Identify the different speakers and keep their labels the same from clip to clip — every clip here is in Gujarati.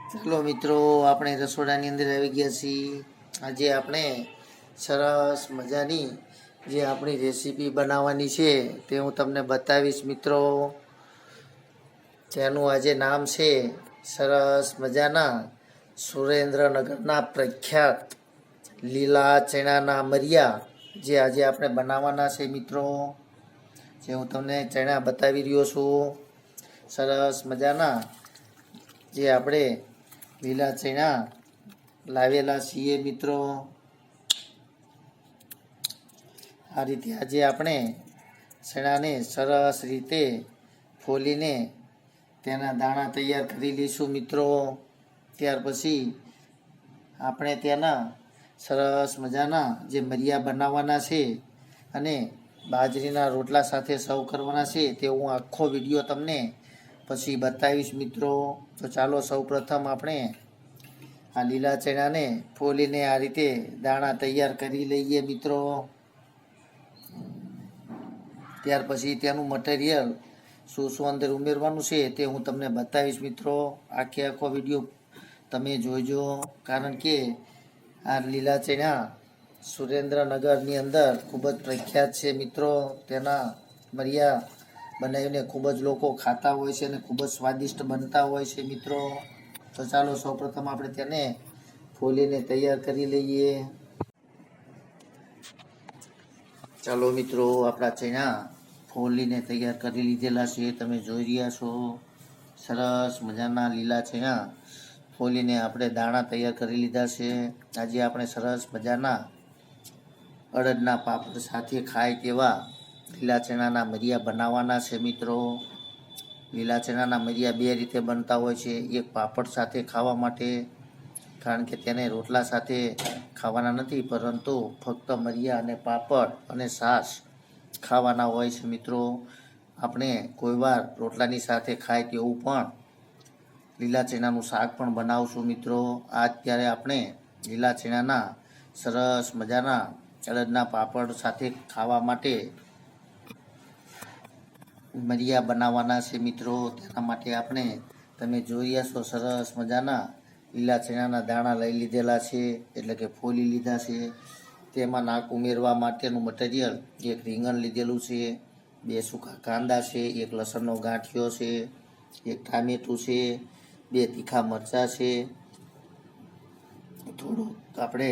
Speaker 1: ચાલો મિત્રો, આપણે રસોડાની અંદર આવી ગયા છીએ. આજે આપણે સરસ મજાની જે આપણી રેસીપી બનાવવાની છે તે હું તમને બતાવીશ મિત્રો. તેનું આજે નામ છે સરસ મજાના સુરેન્દ્રનગરના પ્રખ્યાત લીલા ચણાના મરિયા, જે આજે આપણે બનાવવાના છે મિત્રો. જે હું તમને ચણા બતાવી રહ્યો છું, સરસ મજાના જે આપણે લીલા ચણા લાવેલા છીએ મિત્રો. આ રીતે આજે આપણે ચણાને સરસ રીતે ફોલીને તેના દાણા તૈયાર કરી લઈશું મિત્રો. ત્યાર પછી આપણે તેના સરસ મજાના જે મરિયા બનાવવાના છે અને બાજરીના રોટલા સાથે સર્વ કરવાના છે તે હું આખો વિડીયો તમને પછી બતાવીશ મિત્રો. તો ચાલો સૌપ્રથમ આપણે આ લીલા ચણાને ફોલીને આ રીતે દાણા તૈયાર કરી લઈએ મિત્રો. ત્યાર પછી તેનું મટીરિયલ શું શું અંદર ઉમેરવાનું છે તે હું તમને બતાવીશ મિત્રો. આખો વિડીયો તમે જોઈજો, કારણ કે આ લીલા ચણા સુરેન્દ્રનગરની અંદર ખૂબ જ પ્રખ્યાત છે મિત્રો. તેના મરિયા બનાવીને ખૂબ જ લોકો ખાતા હોય છે અને ખૂબ જ સ્વાદિષ્ટ બનતા હોય છે મિત્રો. તો ચાલો સૌપ્રથમ આપણે તેને ફોલીને તૈયાર કરી લઈએ. ચાલો મિત્રો, આપણા ચણા ફોલીને તૈયાર કરી લીધેલા છે, તમે જોઈ રહ્યા છો. સરસ મજાના લીલા ચણા ફોલીને આપણે દાણા તૈયાર કરી લીધા છે. આજે આપણે સરસ મજાના અડદના પાપડ સાથે ખાય તેવા લીલા ચણાના મરિયા બનાવવાના છે મિત્રો. લીલા ચણાના મરિયા બે રીતે બનતા હોય છે. એક પાપડ સાથે ખાવા માટે, કારણ કે તેને રોટલા સાથે ખાવાના નથી, પરંતુ ફક્ત મરિયા અને પાપડ અને છાશ ખાવાના હોય છે મિત્રો. આપણે કોઈવાર રોટલાની સાથે ખાય તેવું પણ લીલા ચણાનું શાક પણ બનાવશું મિત્રો. અત્યારે આપણે લીલા ચણાના સરસ મજાના અડદના પાપડ સાથે ખાવા માટે મરિયા બનાવવાના છે મિત્રો. તેના માટે આપણે તમે જોઈ રહ્યા છો સરસ મજાના લીલા ચણાના દાણા લઈ લીધેલા છે, એટલે કે ફોલી લીધા છે. તેમાં નાક ઉમેરવા માટેનું મટીરિયલ એક રીંગણ લીધેલું છે, 2 સૂકા કાંદા છે, 1 લસણનો ગાંઠિયો છે, 1 ટામેટું છે, 2 તીખા મરચાં છે, થોડુંક આપણે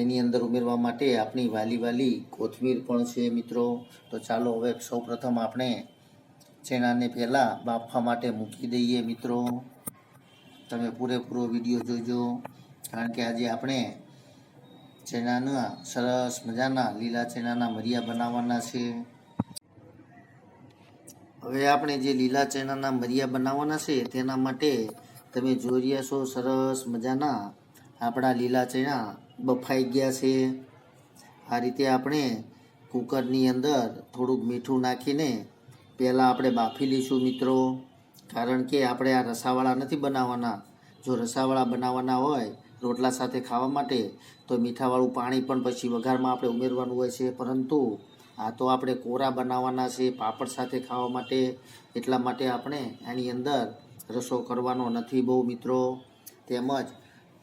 Speaker 1: એની અંદર ઉમેરવા માટે આપણી વાલી કોથમીર પણ છે મિત્રો. તો ચાલો હવે સૌપ્રથમ આપણે ચણાને પહેલાં બાફવા માટે મૂકી દઈએ મિત્રો. તમે પૂરેપૂરો વિડીયો જોજો, કારણ કે આજે આપણે ચણાના સરસ મજાના લીલા ચણાના મરિયા બનાવવાના છે. હવે આપણે જે લીલા ચણાના મરિયા બનાવવાના છે તેના માટે તમે જોઈ રહ્યા છો સરસ મજાના આપણા લીલા ચણા બફાઈ ગયા છે. આ રીતે આપણે કુકરની અંદર થોડુંક મીઠું નાખીને પહેલાં આપણે બાફી લઈશું મિત્રો, કારણ કે આપણે આ રસાવાળા નથી બનાવવાના. જો રસાવાળા બનાવવાના હોય રોટલા સાથે ખાવા માટે તો મીઠાવાળું પાણી પણ પછી વઘારમાં આપણે ઉમેરવાનું હોય છે, પરંતુ આ તો આપણે કોરા બનાવવાના છે પાપડ સાથે ખાવા માટે. એટલા માટે આપણે આની અંદર રસો કરવાનો નથી બહુ મિત્રો. તેમજ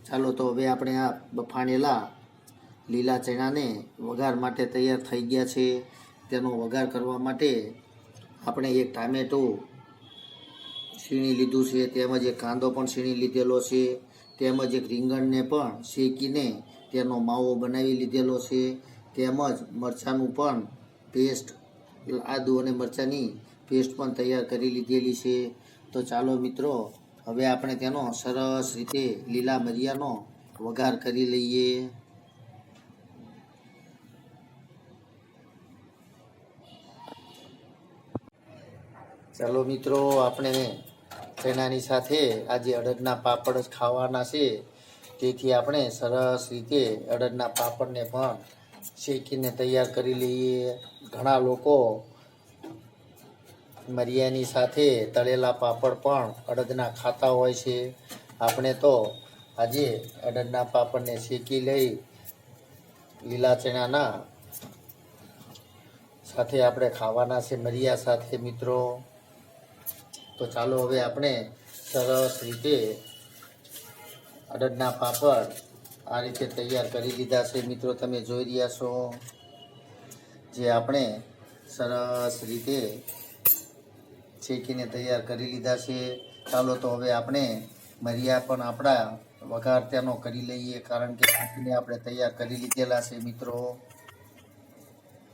Speaker 1: ચાલો તો હવે આપણે આ બફાણેલા લીલા ચણાને વઘાર માટે તૈયાર થઈ ગયા છે. તેનો વઘાર કરવા માટે આપણે 1 ટામેટું છીણી લીધું છે, તેમજ 1 કાંદો પણ છીણી લીધેલો છે, તેમજ 1 રીંગણને પણ શેકીને તેનો માવો બનાવી લીધેલો છે, તેમજ મરચાંનું પણ પેસ્ટ, આદુ અને મરચાંની પેસ્ટ પણ તૈયાર કરી લીધેલી છે. તો ચાલો મિત્રો, હવે આપણે તેનો સરસ રીતે લીલા મરિયાનો વઘાર કરી લઈએ. ચાલો મિત્રો, આપણે ચણાની સાથે આજે અડદના પાપડ જ ખાવાના છે, તેથી આપણે સરસ રીતે અડદના પાપડને પણ શેકીને તૈયાર કરી લઈએ. ઘણા લોકો મરિયાની સાથે તળેલા પાપડ પણ અડદના ખાતા હોય છે. આપણે તો આજે અડદના પાપડને શેકી લઈ લીલા ચણાના સાથે આપણે ખાવાના છે મરિયા સાથે મિત્રો. તો ચાલો હવે આપણે સરસ રીતે અડદના પાપડ આ રીતે તૈયાર કરી લીધા છે મિત્રો. તમે જોઈ રહ્યા છો જે આપણે સરસ રીતે શેકીને તૈયાર કરી લીધા છે. ચાલો તો હવે આપણે મરિયા પણ આપણા વઘાર તેનો કરી લઈએ, કારણ કે શેકીને આપણે તૈયાર કરી લીધેલા છે મિત્રો.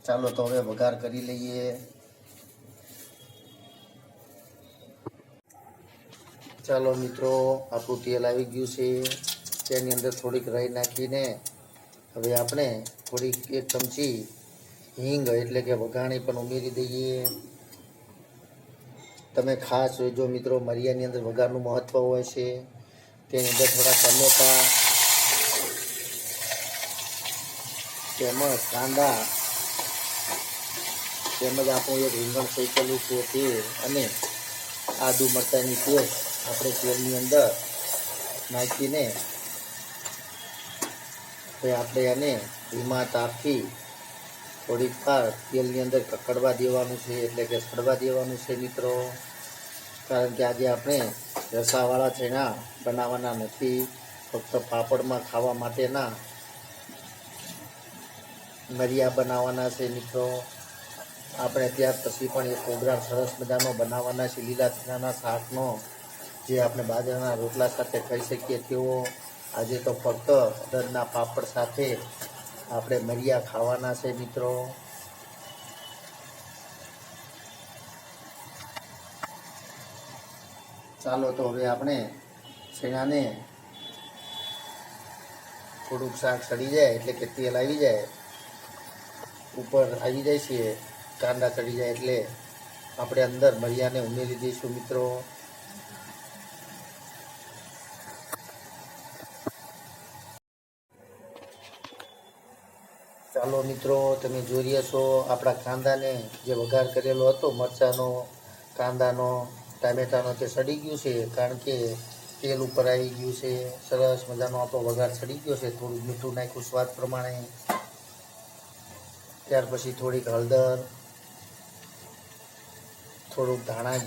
Speaker 1: ચાલો તો હવે વઘાર કરી લઈએ. ચાલો મિત્રો, આપણું તેલ આવી ગયું છે. તેની અંદર થોડીક રાઈ નાખીને હવે આપણે થોડીક 1 ચમચી હિંગ એટલે કે વઘાણી પણ ઉમેરી દઈએ. તમે ખાસ જોજો મિત્રો, મરિયાની અંદર વઘારનું મહત્ત્વ હોય છે. તેની અંદર થોડા ટમેટા તેમજ કાંદા તેમજ આપણું એક રીંગણ શેકેલું છે તે અને આદુ મરચાંની પેસ્ટ આપણે તેલની અંદર નાખીને હવે આપણે આને ધીમા તાપથી થોડીક વાર તેલની અંદર કકડવા દેવાનું છે, એટલે કે સડવા દેવાનું છે મિત્રો. કારણ કે આજે આપણે રસાવાળા ચણા બનાવવાના નથી, ફક્ત પાપડમાં ખાવા માટેના મરિયા બનાવવાના છે મિત્રો. આપણે ત્યાર પછી પણ એક પ્રોગ્રામ સરસ મજાનો બનાવવાના છે લીલા ચણાના શાકનો, જે આપણે બાજરાના રોટલા સાથે ખાઈ શકીએ તેવો. આજે તો ફક્ત અડદના પાપડ સાથે આપણે મરિયા ખાવાના છે મિત્રો. ચાલો તો હવે આપણે ચણાને થોડુંક શાક સડી જાય એટલે કે તેલ આવી જાય, ઉપર આવી જાય છે, કાંદા ચડી જાય એટલે આપણે અંદર મરિયાને ઉમેરી દઈશું મિત્રો. ચાલો મિત્રો, તમે જોઈ રહ્યા છો આપણા કાંદાને જે વઘાર કરેલો હતો મરચાંનો, કાંદાનો, ટામેટાનો, તે સડી ગયું છે, કારણ કે તેલ ઉપર આવી ગયું છે. સરસ મજાનો આપણો વઘાર સડી ગયો છે. થોડું મીઠું નાખ્યું સ્વાદ પ્રમાણે, ત્યાર પછી થોડીક હળદર, થોડુંક ધાણા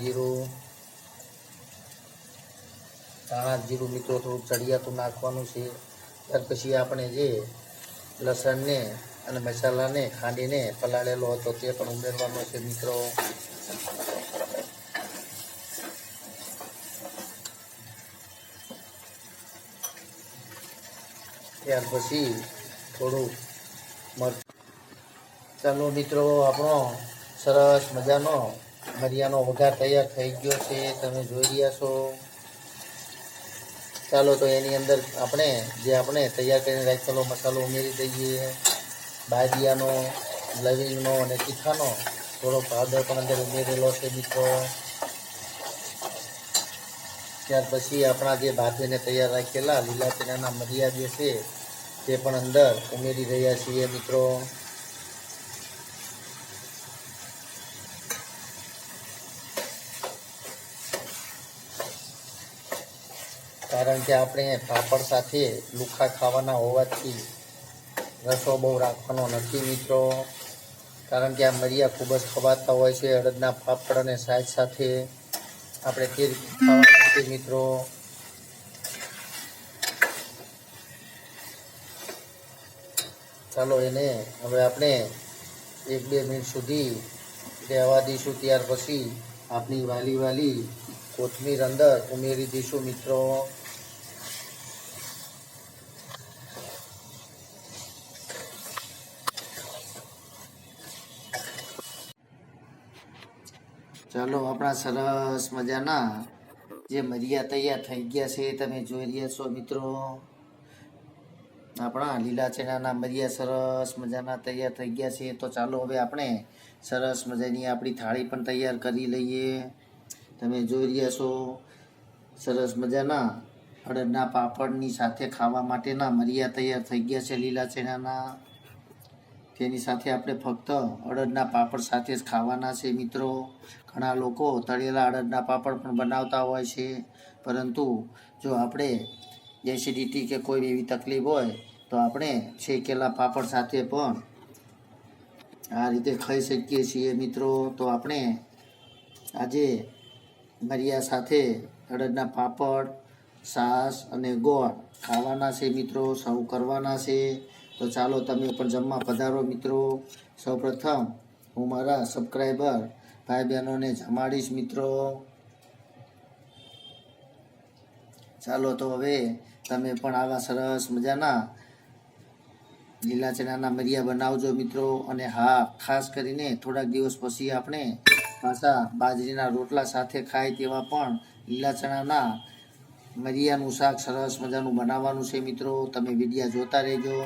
Speaker 1: જીરું મિત્રો થોડુંક ચડિયાતું નાખવાનું છે. ત્યાર પછી આપણે જે લસણને અને મસાલાને ખાંડીને પલાળેલો હતો તે પણ ઉમેરવાનો છે મિત્રો. ત્યાર પછી થોડુંક ચાલો મિત્રો, આપણો સરસ મજાનો મરિયાનો વઘાર તૈયાર થઈ ગયો છે, તમે જોઈ રહ્યા છો. ચાલો તો એની અંદર આપણે તૈયાર કરીને રાખેલો મસાલો ઉમેરી દઈએ. બાદિયાનો, લવિંગનો અને તીખાનો થોડો પાવડર પણ અંદર ઉમેરેલો છે મિત્રો. ત્યાર પછી આપણા જે બાફીને તૈયાર રાખેલા લીલા ચણાના મરિયા જે છે તે પણ અંદર ઉમેરી રહ્યા છીએ મિત્રો. કારણ કે આપણે પાપડ સાથે લુખા ખાવાના હોવાથી રસો બહુ રાખવાનો નથી મિત્રો. કારણ કે આ મરિયા ખૂબ જ ખવાતા હોય છે અડદના પાપડ અને શાક સાથે. આપણે તે ખાવાના છે મિત્રો. ચાલો એને હવે આપણે 1-2 મિનિટ સુધી રહેવા દઈશું. ત્યાર પછી આપણી વાલી કોથમીર અંદર ઉમેરી દઈશું મિત્રો. ચાલો, આપણા સરસ મજાના જે મરિયા તૈયાર થઈ ગયા છે તમે જોઈ રહ્યા છો મિત્રો. આપણા લીલા ચણાના મરિયા સરસ મજાના તૈયાર થઈ ગયા છે. તો ચાલો હવે આપણે સરસ મજાની આપણી થાળી પણ તૈયાર કરી લઈએ. તમે જોઈ રહ્યા છો સરસ મજાના અડદના પાપડની સાથે ખાવા માટેના મરિયા તૈયાર થઈ ગયા છે લીલા ચણાના. તેની સાથે આપણે ફક્ત અડદના પાપડ સાથે જ ખાવાના છે મિત્રો. ઘણા લોકો તળેલા અડદના પાપડ પણ બનાવતા હોય છે, પરંતુ જો આપણે એસિડિટી કે કોઈ એવી તકલીફ હોય તો આપણે શેકેલા પાપડ સાથે પણ આ રીતે ખાઈ શકીએ છીએ મિત્રો. તો આપણે આજે મરિયા સાથે અડદના પાપડ, છાશ અને ગોળ ખાવાના છે મિત્રો, સર્વ કરવાના છે. તો ચાલો તમે પણ જમવા પધારો મિત્રો. સૌપ્રથમ હું મારા સબસ્ક્રાઈબર ભાઈ બહેનોને જમાડીશ મિત્રો. ચાલો તો હવે તમે પણ આવા સરસ મજાના લીલા ચણાના મરિયા બનાવજો મિત્રો. અને હા, ખાસ કરીને થોડાક દિવસ પછી આપણે પાછા બાજરીના રોટલા સાથે ખાય તેવા પણ લીલા ચણાના મરિયાનું શાક સરસ મજાનું બનાવવાનું છે મિત્રો. તમે વિડીયા જોતા રહેજો.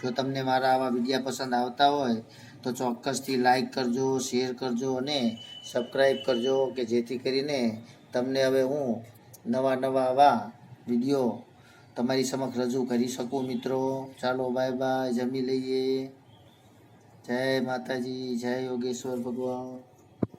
Speaker 1: જો તમને મારા આવા વિડીયા પસંદ આવતા હોય તો ચોક્કસથી લાઈક કરજો, શેર કરજો અને સબસ્ક્રાઈબ કરજો, કે જેથી કરીને તમને હવે હું નવા આવા વિડીયો તમારી સમક્ષ રજૂ કરી શકું મિત્રો. ચાલો બાય બાય, જમી લઈએ. જય માતાજી, જય યોગેશ્વર ભગવાન.